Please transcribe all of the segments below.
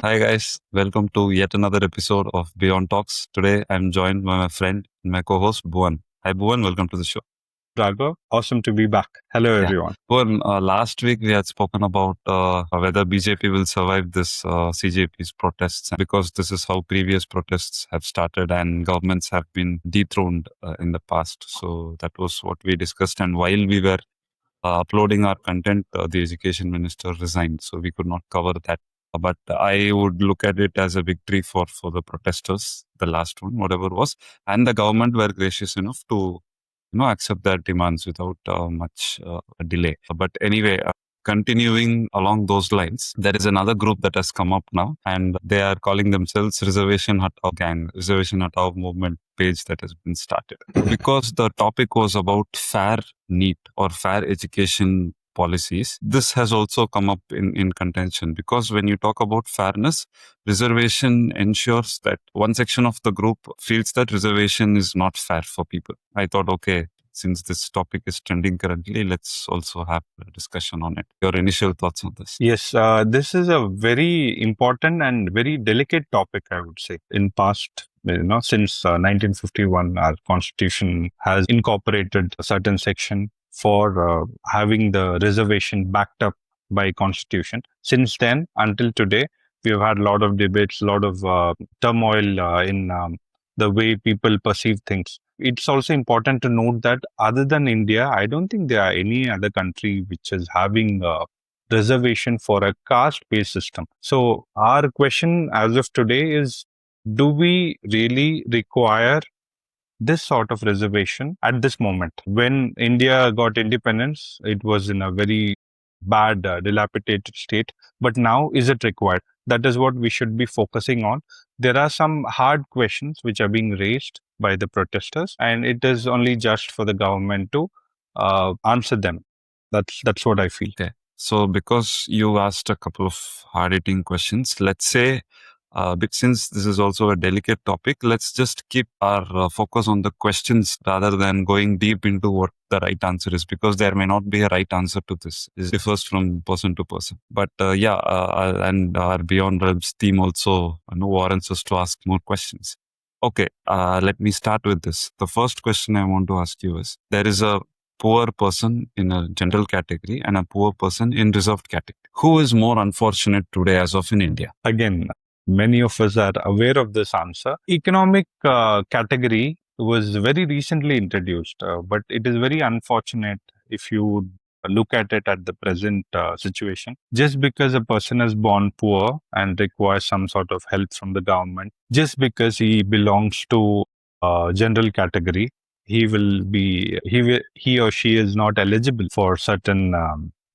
Hi guys, welcome to yet another episode of Beyond Talks. Today I'm joined by my friend and my co-host Bhuvan. Hi Bhuvan, welcome to the show. Raghav, awesome to be back. Hello, Yeah. everyone. Bhuvan, last week we had spoken about whether BJP will survive this CJP's protests because this is how previous protests have started and governments have been dethroned in the past. So that was what we discussed. And while we were uploading our content, the education minister resigned, so we could not cover that. But I would look at it as a victory for the protesters, the last one, whatever was, and the government were gracious enough to accept their demands without much delay. But anyway. Continuing along those lines, there is another group that has come up now, and they are calling themselves Reservation Hatao Gang, Reservation Hatao movement page that has been started. Because the topic was about fair NEET or fair education policies, this has also come up in contention because when you talk about fairness, reservation ensures that one section of the group feels that reservation is not fair for people. I thought, okay, since this topic is trending currently, let's also have a discussion on it. Your initial thoughts on this? Yes, this is a very important and very delicate topic, I would say. In past, since 1951, our constitution has incorporated a certain section for having the reservation backed up by constitution. Since then until today, we have had a lot of debates, a lot of turmoil in the way people perceive things. It's also important to note that other than India, I don't think there are any other country which is having reservation for a caste-based system. So our question as of today is, do we really require this sort of reservation at this moment? When India got independence, it was in a very bad, dilapidated state. But now, is it required? That is what we should be focusing on. There are some hard questions which are being raised by the protesters, and it is only just for the government to answer them. That's what I feel. Okay. So, because you asked a couple of hard-hitting questions, let's say, but since this is also a delicate topic, let's just keep our focus on the questions rather than going deep into what the right answer is, because there may not be a right answer to this. It differs from person to person. But and our Beyond Realms team also warrants us to ask more questions. Okay, let me start with this. The first question I want to ask you is, there is a poor person in a general category and a poor person in reserved category. Who is more unfortunate today as of in India? Again, many of us are aware of this answer. Economic category was very recently introduced, but it is very unfortunate if you look at it at the present situation. Just because a person is born poor and requires some sort of help from the government, just because he belongs to general category, he or she is not eligible for certain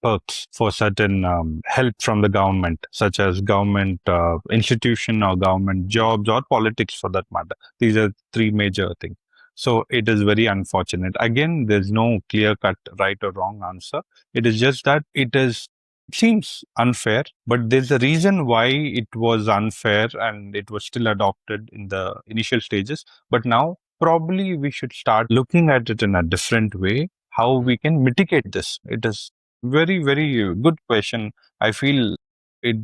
perks, for certain help from the government, such as government institution or government jobs or politics for that matter. These are three major things. So it is very unfortunate. Again, there's no clear cut right or wrong answer. It is just that it seems unfair, but there's a reason why it was unfair and it was still adopted in the initial stages. But now probably we should start looking at it in a different way, how we can mitigate this. It is very, very good question. I feel it.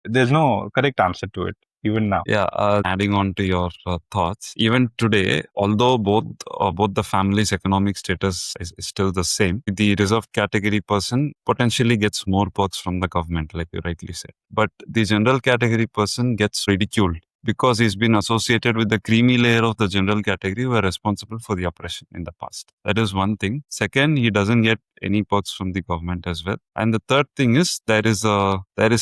There's no correct answer to it even now. Yeah, adding on to your thoughts, even today, although both the family's economic status is still the same, the reserved category person potentially gets more perks from the government, like you rightly said. But the general category person gets ridiculed because he's been associated with the creamy layer of the general category who are responsible for the oppression in the past. That is one thing. Second, he doesn't get any perks from the government as well. And the third thing is there is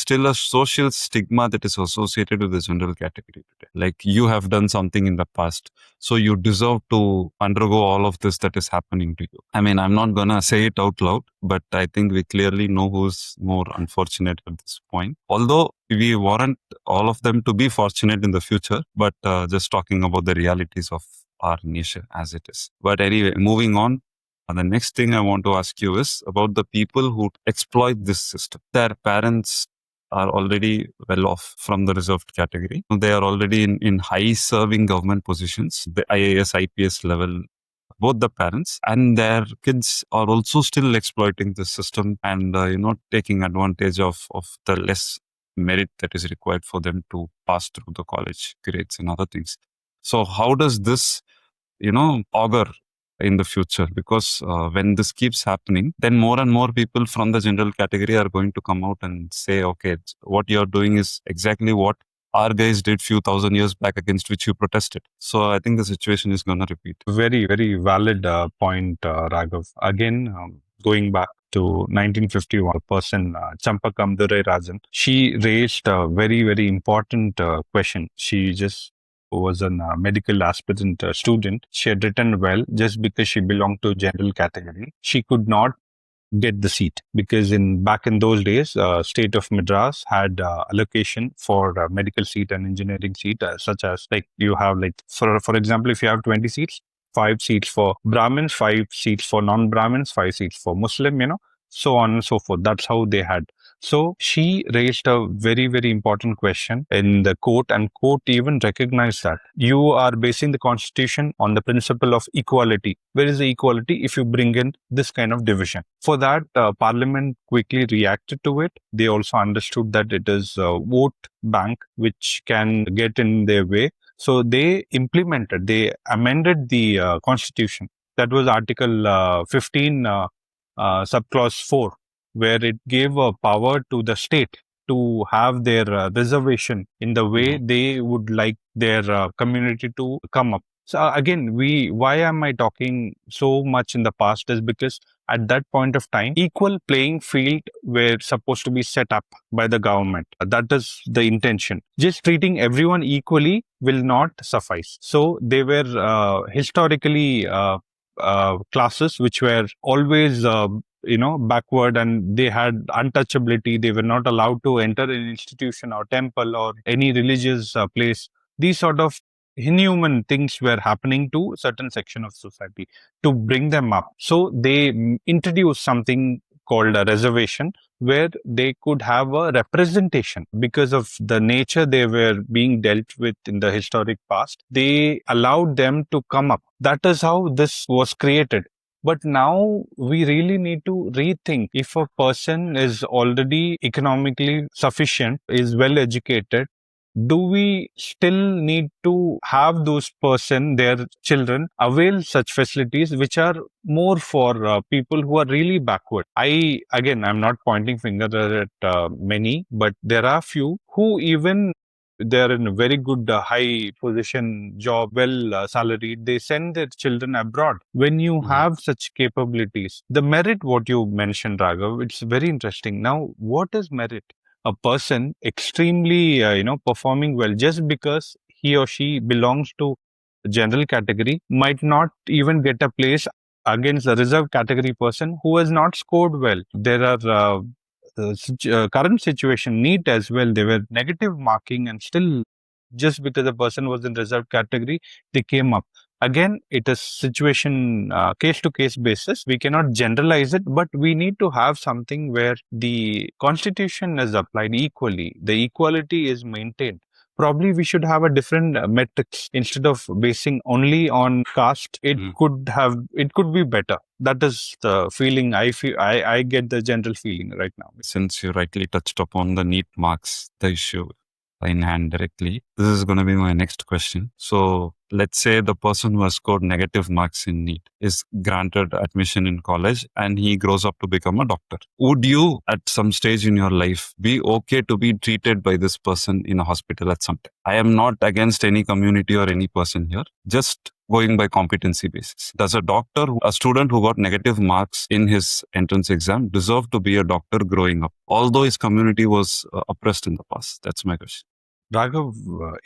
still a social stigma that is associated with the general category today. Like, you have done something in the past, so you deserve to undergo all of this that is happening to you. I mean, I'm not gonna say it out loud, but I think we clearly know who's more unfortunate at this point. Although we warrant all of them to be fortunate in the future, but just talking about the realities of our nation as it is. But anyway, moving on. And the next thing I want to ask you is about the people who exploit this system. Their parents are already well off from the reserved category. They are already in high serving government positions, the IAS, IPS level. Both the parents and their kids are also still exploiting the system and taking advantage of the less merit that is required for them to pass through the college grades and other things. So how does this, augur in the future? Because when this keeps happening, then more and more people from the general category are going to come out and say, okay, what you're doing is exactly what our guys did few thousand years back, against which you protested. So I think the situation is going to repeat. Very, very valid point, Raghav. Again, going back to 1951, a person, Champakam Durai Rajan, she raised a very, very important question. She just was a medical aspirant student. She had written well just because she belonged to general category. She could not get the seat because in back in those days state of Madras had allocation for medical seat and engineering seat, such as like you have like for example, if you have 20 seats, 5 seats for Brahmins, 5 seats for non-Brahmins, 5 seats for Muslim, so on and so forth. That's how they had. So she raised a very, very important question in the court, and court even recognized that you are basing the constitution on the principle of equality. Where is the equality if you bring in this kind of division? For that, Parliament quickly reacted to it. They also understood that it is a vote bank which can get in their way. So they amended the constitution. That was Article 15, subclause 4, where it gave a power to the state to have their reservation in the way Mhm. they would like their community to come up. So again, why am I talking so much in the past is because at that point of time, equal playing field were supposed to be set up by the government. That is the intention. Just treating everyone equally will not suffice. So they were historically classes which were always backward, and they had untouchability. They were not allowed to enter an institution or temple or any religious place. These sort of inhuman things were happening to certain section of society to bring them up. So they introduced something called a reservation, where they could have a representation because of the nature they were being dealt with in the historic past. They allowed them to come up. That is how this was created. But now we really need to rethink. If a person is already economically sufficient, is well educated, do we still need to have those person, their children, avail such facilities which are more for people who are really backward? I'm not pointing finger at many, but there are few who even they're in a very good high position job, well salaried, they send their children abroad. When you Mhm. have such capabilities, the merit, what you mentioned, Raghav, it's very interesting. Now, what is merit? A person extremely performing well just because he or she belongs to general category might not even get a place against the reserve category person who has not scored well. There are current situation neat as well. They were negative marking, and still just because a person was in reserve category, they came up. Again, it is situation case to case basis. We cannot generalize it, but we need to have something where the constitution is applied equally. The equality is maintained. Probably we should have a different metrics instead of basing only on caste. Mhm. It could be better. That is the feeling I feel. I get the general feeling right now. Since you rightly touched upon the NEET marks, the issue in hand directly, this is going to be my next question. So let's say the person who has scored negative marks in NEET is granted admission in college and he grows up to become a doctor. Would you, at some stage in your life, be okay to be treated by this person in a hospital at some time? I am not against any community or any person here, just going by competency basis. Does a student who got negative marks in his entrance exam, deserve to be a doctor growing up, although his community was oppressed in the past? That's my question. Raghav,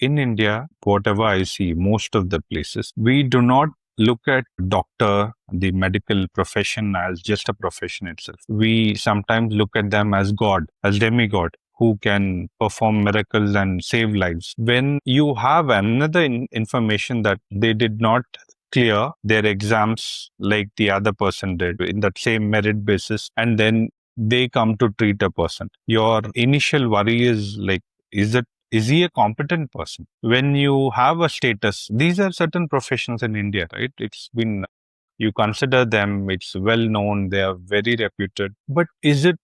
in India, whatever I see, most of the places, we do not look at doctor, the medical profession, as just a profession itself. We sometimes look at them as God, as demigod, who can perform miracles and save lives. When you have another information that they did not clear their exams like the other person did in that same merit basis, and then they come to treat a person, your initial worry is like, is he a competent person? When you have a status, these are certain professions in India, right? It's been, you consider them, it's well known, they are very reputed. But is it,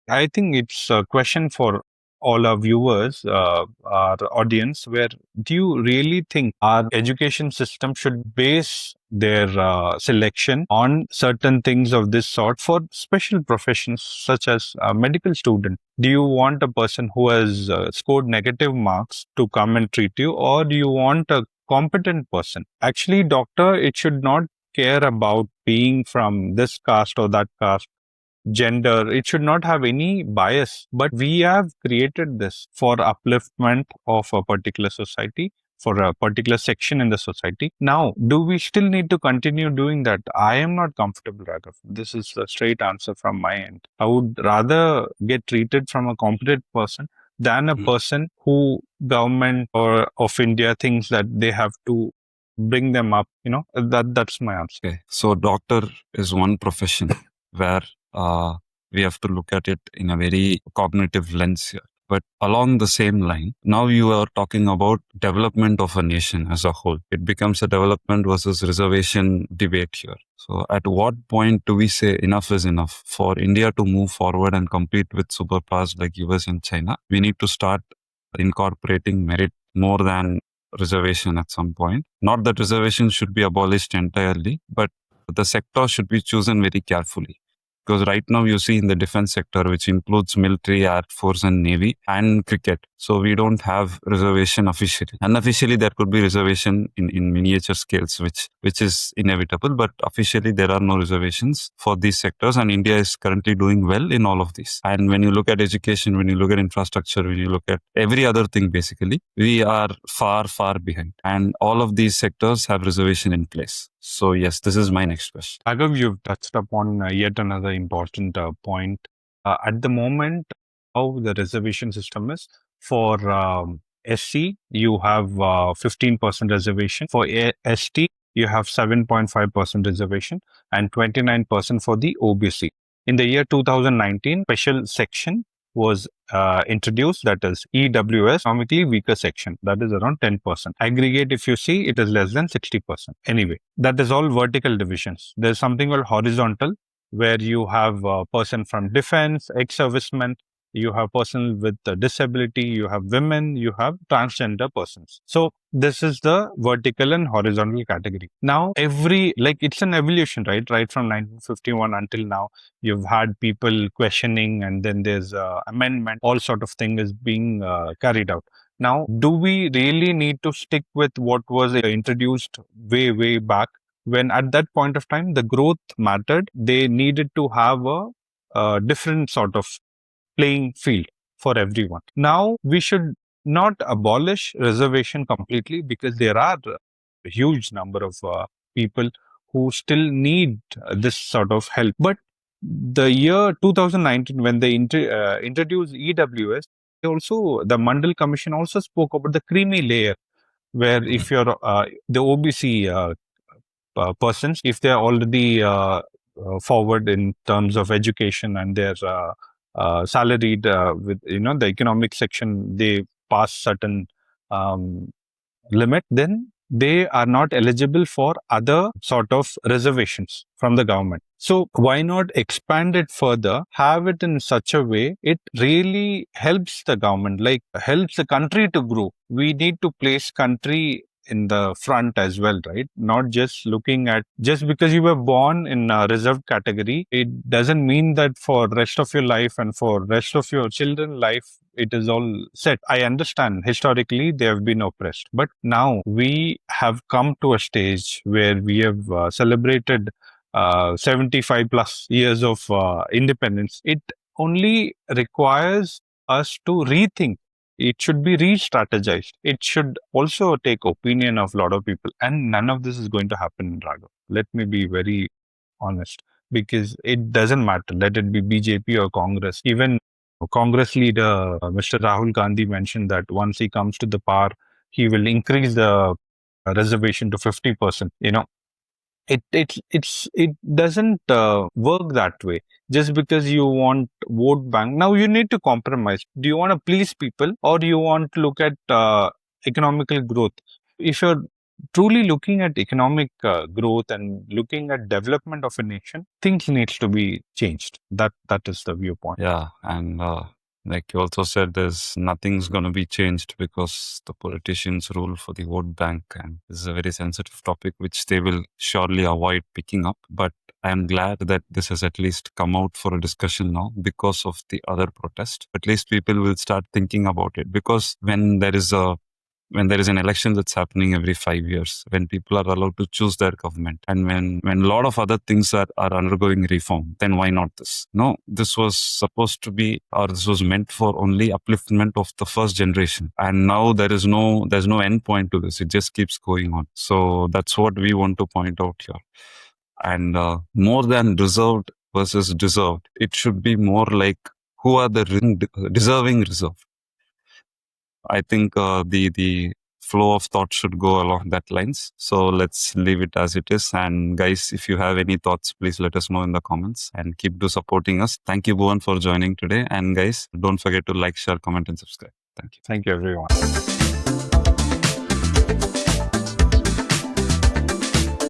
I think it's a question for all our viewers, our audience, where do you really think our education system should base their selection on certain things of this sort for special professions such as a medical student? Do you want a person who has scored negative marks to come and treat you, or do you want a competent person? Actually, doctor, it should not care about being from this caste or that caste, gender. It should not have any bias, but we have created this for upliftment of a particular society, for a particular section in the society. Now, do we still need to continue doing that? I am not comfortable, Raghav. This is the straight answer from my end. I would rather get treated from a competent person than a Mm. person who government or of India thinks that they have to bring them up. That's my answer. Okay. So doctor is one profession where we have to look at it in a very cognitive lens here. But along the same line, now you are talking about development of a nation as a whole. It becomes a development versus reservation debate here. So at what point do we say enough is enough? For India to move forward and compete with superpowers like US and China, we need to start incorporating merit more than reservation at some point. Not that reservation should be abolished entirely, but the sector should be chosen very carefully. Because right now you see in the defense sector, which includes military, air force, and navy, and cricket. So we don't have reservation officially. Unofficially, there could be reservation in miniature scales, which is inevitable. But officially, there are no reservations for these sectors, and India is currently doing well in all of these. And when you look at education, when you look at infrastructure, when you look at every other thing, basically, we are far, far behind. And all of these sectors have reservation in place. So yes, this is my next question. Raghav, you've touched upon yet another important point. At the moment, how the reservation system is for SC, you have 15% reservation. For ST, you have 7.5% reservation and 29% for the OBC. In the year 2019, special section was introduced, that is EWS, economically weaker section, that is around 10%. Aggregate, if you see, it is less than 60%. Anyway, that is all vertical divisions. There's something called horizontal, where you have a person from defense, ex-servicemen, you have person with a disability, you have women, you have transgender persons. So this is the vertical and horizontal category. Now, it's an evolution, right? Right from 1951 until now, you've had people questioning, and then there's amendment, all sort of thing is being carried out. Now, do we really need to stick with what was introduced way back, when at that point of time the growth mattered? They needed to have a different sort of playing field for everyone. Now, we should not abolish reservation completely, because there are a huge number of people who still need this sort of help. But the year 2019, when they introduced EWS, the Mandal Commission also spoke about the creamy layer, where if you're the OBC persons, if they're already forward in terms of education, and they're salaried with the economic section, they pass certain um, limit, then they are not eligible for other sort of reservations from the government. So why not expand it further, have it in such a way it really helps the government, like helps the country to grow? We need to place country in the front as well, right? Not just looking at, just because you were born in a reserved category, it doesn't mean that for rest of your life and for rest of your children life it is all set. I understand historically they have been oppressed, but now we have come to a stage where we have celebrated 75 plus years of independence. It only requires us to rethink. It should be re-strategized. It should also take opinion of a lot of people, and none of this is going to happen, Raghav. Let me be very honest, because it doesn't matter. Let it be BJP or Congress. Even Congress leader Mr. Rahul Gandhi mentioned that once he comes to the power, he will increase the reservation to 50%. It doesn't work that way. Just because you want vote bank, now you need to compromise. Do you want to please people, or do you want to look at economical growth? If you're truly looking at economic growth and looking at development of a nation, things needs to be changed. That is the viewpoint. Yeah, and Like you also said, there's nothing's going to be changed because the politicians rule for the vote bank. And this is a very sensitive topic, which they will surely avoid picking up. But I'm glad that this has at least come out for a discussion now because of the other protest. At least people will start thinking about it, because when there is an election that's happening every 5 years, when people are allowed to choose their government, and when a lot of other things are undergoing reform, then why not this? No, this was supposed to be, or this was meant for only upliftment of the first generation. And now there's no end point to this. It just keeps going on. So that's what we want to point out here. And more than reserved versus deserved, it should be more like who are the deserving reserve. I think the flow of thought should go along that lines. So let's leave it as it is. And guys, if you have any thoughts, please let us know in the comments and keep do supporting us. Thank you, Bhuvan, for joining today. And guys, don't forget to like, share, comment, and subscribe. Thank you. Thank you, everyone.